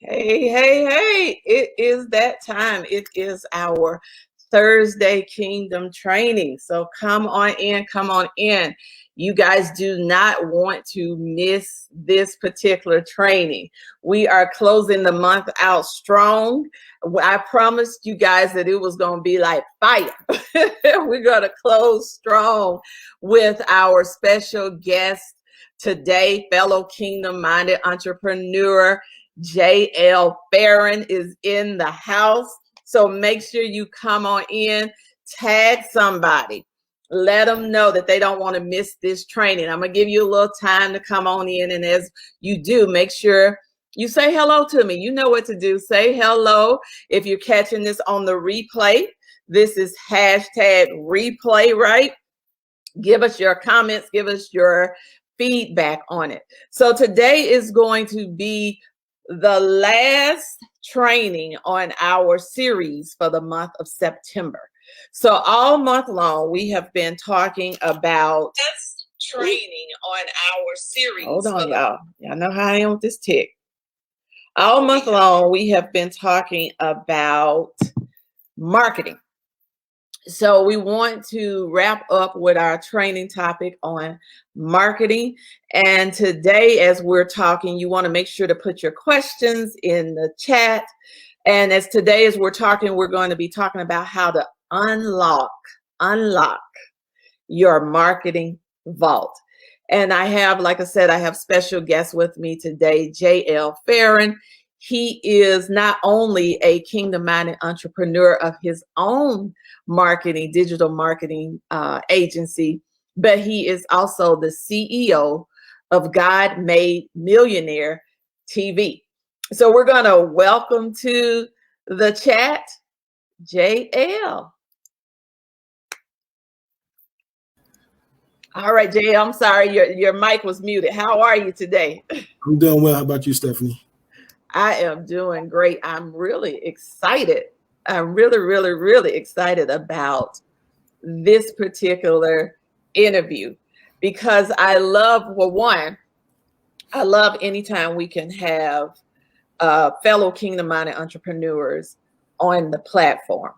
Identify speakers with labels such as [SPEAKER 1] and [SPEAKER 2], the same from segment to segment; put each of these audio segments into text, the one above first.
[SPEAKER 1] Hey, hey, hey, it is that time. It is our Thursday Kingdom training. So come on in, come on in. You guys do not want to miss this particular training. We are closing the month out strong. I promised you guys that it was going to be like fire. We're going to close strong with our special guest today, fellow Kingdom minded entrepreneur. JL Farron is in the house. So make sure you come on in, tag somebody, let them know that they don't want to miss this training. I'm going to give you a little time to come on in. And as you do, make sure you say hello to me. You know what to do. Say hello. If you're catching this on the replay, this is hashtag replay, right? Give us your comments, give us your feedback on it. So today is going to be the last training on our series for the month of September. So all month long, we have been talking about training on our series. Hold on, y'all. Y'all know how I am with this tick. All month long, we have been talking about marketing. So we want to wrap up with our training topic on marketing. And today, as we're talking, you want to make sure to put your questions in the chat. And as today, as we're talking, we're going to be talking about how to unlock your marketing vault. And I have, like I said, I have special guests with me today, JL Farron. He is not only a kingdom-minded entrepreneur of his own marketing, digital marketing agency, but he is also the CEO of God Made Millionaire TV. So we're going to welcome to the chat, JL. All right, JL, I'm sorry, your mic was muted. How are you today?
[SPEAKER 2] I'm doing well. How about you, Stephanie?
[SPEAKER 1] I am doing great. I'm really excited. I'm really excited about this particular interview because I love, well, one, I love anytime we can have fellow kingdom-minded entrepreneurs on the platform.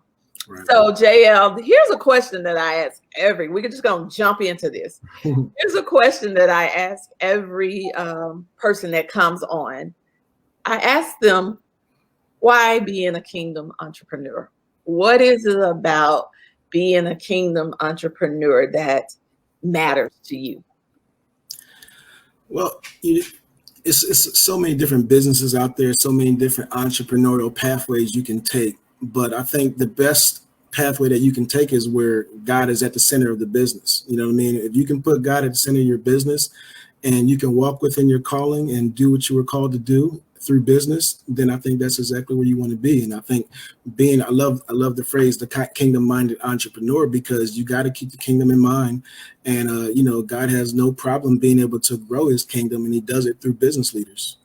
[SPEAKER 1] Right. So JL, here's a question that I ask we're just going to jump into this. Here's a question that I ask every person that comes on. I ask them, why being a kingdom entrepreneur? What is it about being a kingdom entrepreneur that matters to you?
[SPEAKER 2] Well, it's so many different businesses out there, so many different entrepreneurial pathways you can take. But I think the best pathway that you can take is where God is at the center of the business. You know what I mean? If you can put God at the center of your business and you can walk within your calling and do what you were called to do through business, then I think that's exactly where you want to be. And I think I love the phrase, the kingdom-minded entrepreneur, because you got to keep the kingdom in mind. And, God has no problem being able to grow his kingdom, and he does it through business leaders.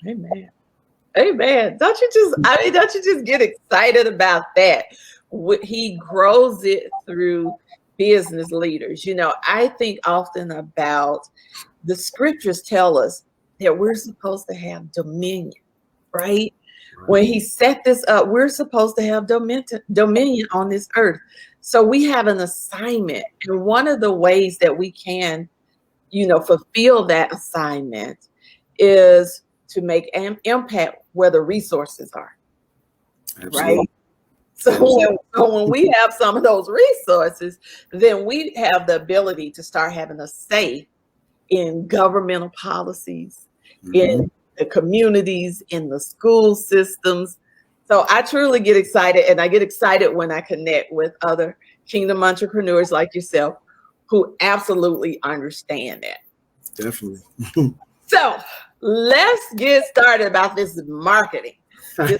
[SPEAKER 1] Amen. Amen. Don't you just get excited about that? He grows it through business leaders. I think often about the scriptures tell us that we're supposed to have dominion, right? When he set this up, we're supposed to have dominion on this earth. So we have an assignment. And one of the ways that we can, fulfill that assignment is to make an impact where the resources are.
[SPEAKER 2] Absolutely.
[SPEAKER 1] Right? So when we have some of those resources, then we have the ability to start having a say in governmental policies, in the communities, in the school systems. So I truly get excited, and I get excited when I connect with other kingdom entrepreneurs like yourself who absolutely understand that.
[SPEAKER 2] Definitely.
[SPEAKER 1] So let's get started about this marketing thing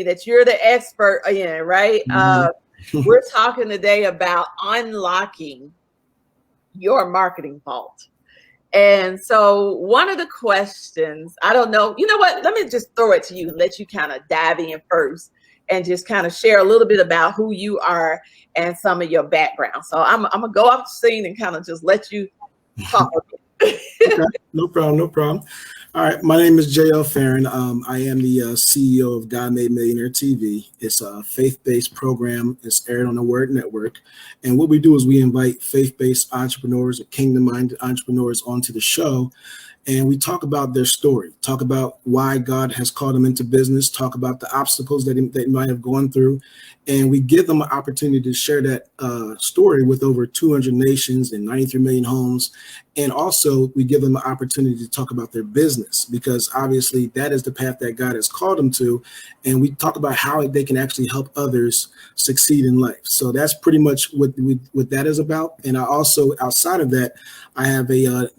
[SPEAKER 1] that you're the expert in, right? We're talking today about unlocking your marketing vault. And so one of the questions, I don't know, you know what? Let me just throw it to you and let you kind of dive in first and just kind of share a little bit about who you are and some of your background. So I'm going to go off the scene and kind of just let you talk.
[SPEAKER 2] Okay, no problem. All right, my name is JL Farron. I am the CEO of God Made Millionaire TV. It's a faith-based program. It's aired on the Word Network. And what we do is we invite faith-based entrepreneurs or kingdom-minded entrepreneurs onto the show. And we talk about their story, talk about why God has called them into business, talk about the obstacles that they might have gone through. And we give them an opportunity to share that story with over 200 nations and 93 million homes. And also we give them an opportunity to talk about their business, because obviously that is the path that God has called them to. And we talk about how they can actually help others succeed in life. So that's pretty much what that is about. And I also, outside of that, I have a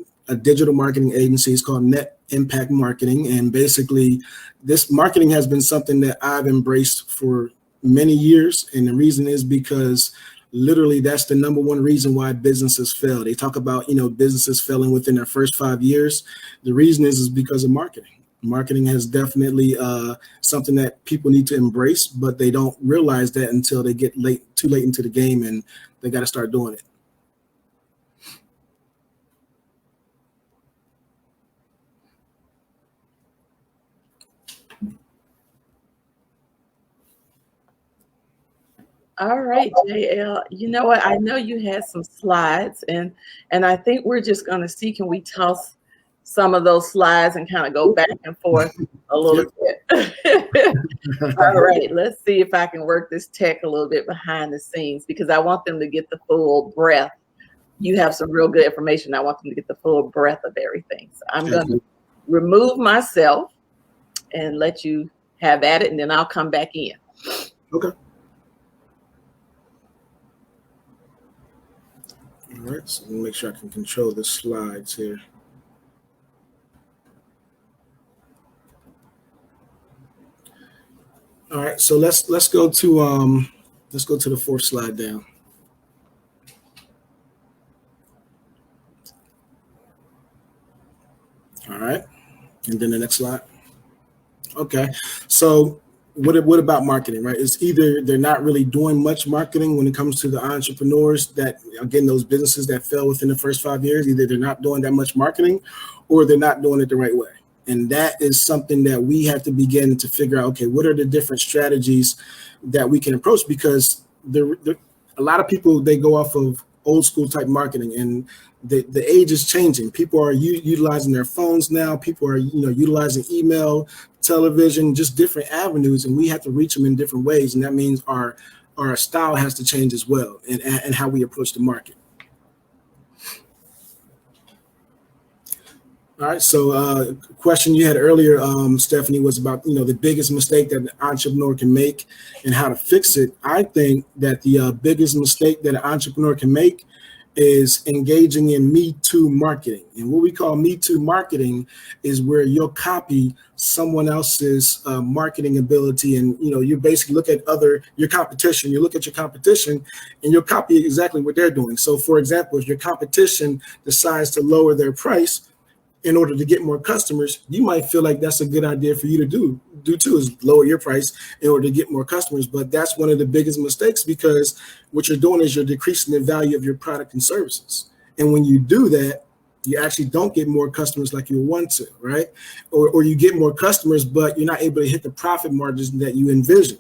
[SPEAKER 2] digital marketing agency. It's called Net Impact Marketing. And basically this marketing has been something that I've embraced for many years. And the reason is because literally that's the number one reason why businesses fail. They talk about, businesses failing within their first 5 years. The reason is because of marketing. Marketing has definitely something that people need to embrace, but they don't realize that until they get too late into the game, and they got to start doing it.
[SPEAKER 1] All right, JL. You know what? I know you had some slides, and I think we're just going to see, can we toss some of those slides and kind of go back and forth a little bit? All right, let's see if I can work this tech a little bit behind the scenes, because I want them to get the full breadth. You have some real good information. I want them to get the full breadth of everything. So I'm going to remove myself and let you have at it, and then I'll come back in.
[SPEAKER 2] Okay. All right, so let me make sure I can control the slides here. All right, so let's go to the fourth slide down. All right, and then the next slide. Okay, so what about marketing, right? It's either they're not really doing much marketing when it comes to the entrepreneurs that, again, those businesses that fail within the first 5 years. Either they're not doing that much marketing, or they're not doing it the right way. And that is something that we have to begin to figure out, okay, what are the different strategies that we can approach? Because a lot of people, they go off of old school type marketing, and the age is changing. People are utilizing their phones now. People are, utilizing email, television, just different avenues, and we have to reach them in different ways. And that means our style has to change as well, and how we approach the market. All right, so question you had earlier, Stephanie, was about, the biggest mistake that an entrepreneur can make and how to fix it. I think that the biggest mistake that an entrepreneur can make is engaging in Me Too marketing. And what we call Me Too marketing is where you'll copy someone else's marketing ability. And, you basically look at your competition, you look at your competition and you'll copy exactly what they're doing. So for example, if your competition decides to lower their price in order to get more customers, you might feel like that's a good idea for you to do too, is lower your price in order to get more customers. But that's one of the biggest mistakes, because what you're doing is you're decreasing the value of your product and services. And when you do that, you actually don't get more customers like you want to, right? Or you get more customers, but you're not able to hit the profit margins that you envision.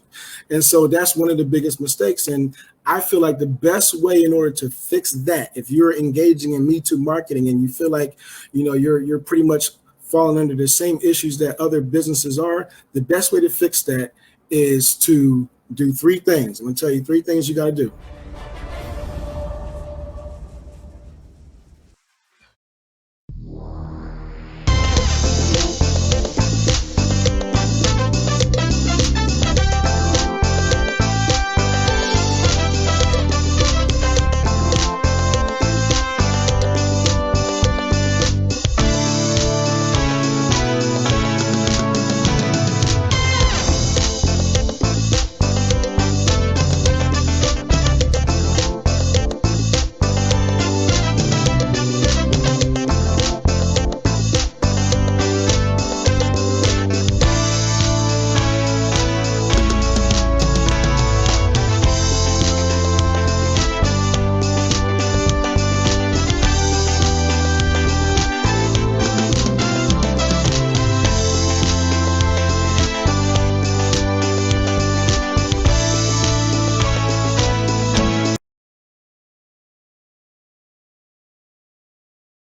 [SPEAKER 2] And so that's one of the biggest mistakes. And I feel like the best way in order to fix that, if you're engaging in Me Too marketing and you feel like, you're pretty much falling under the same issues that other businesses are, the best way to fix that is to do three things. I'm going to tell you three things you got to do.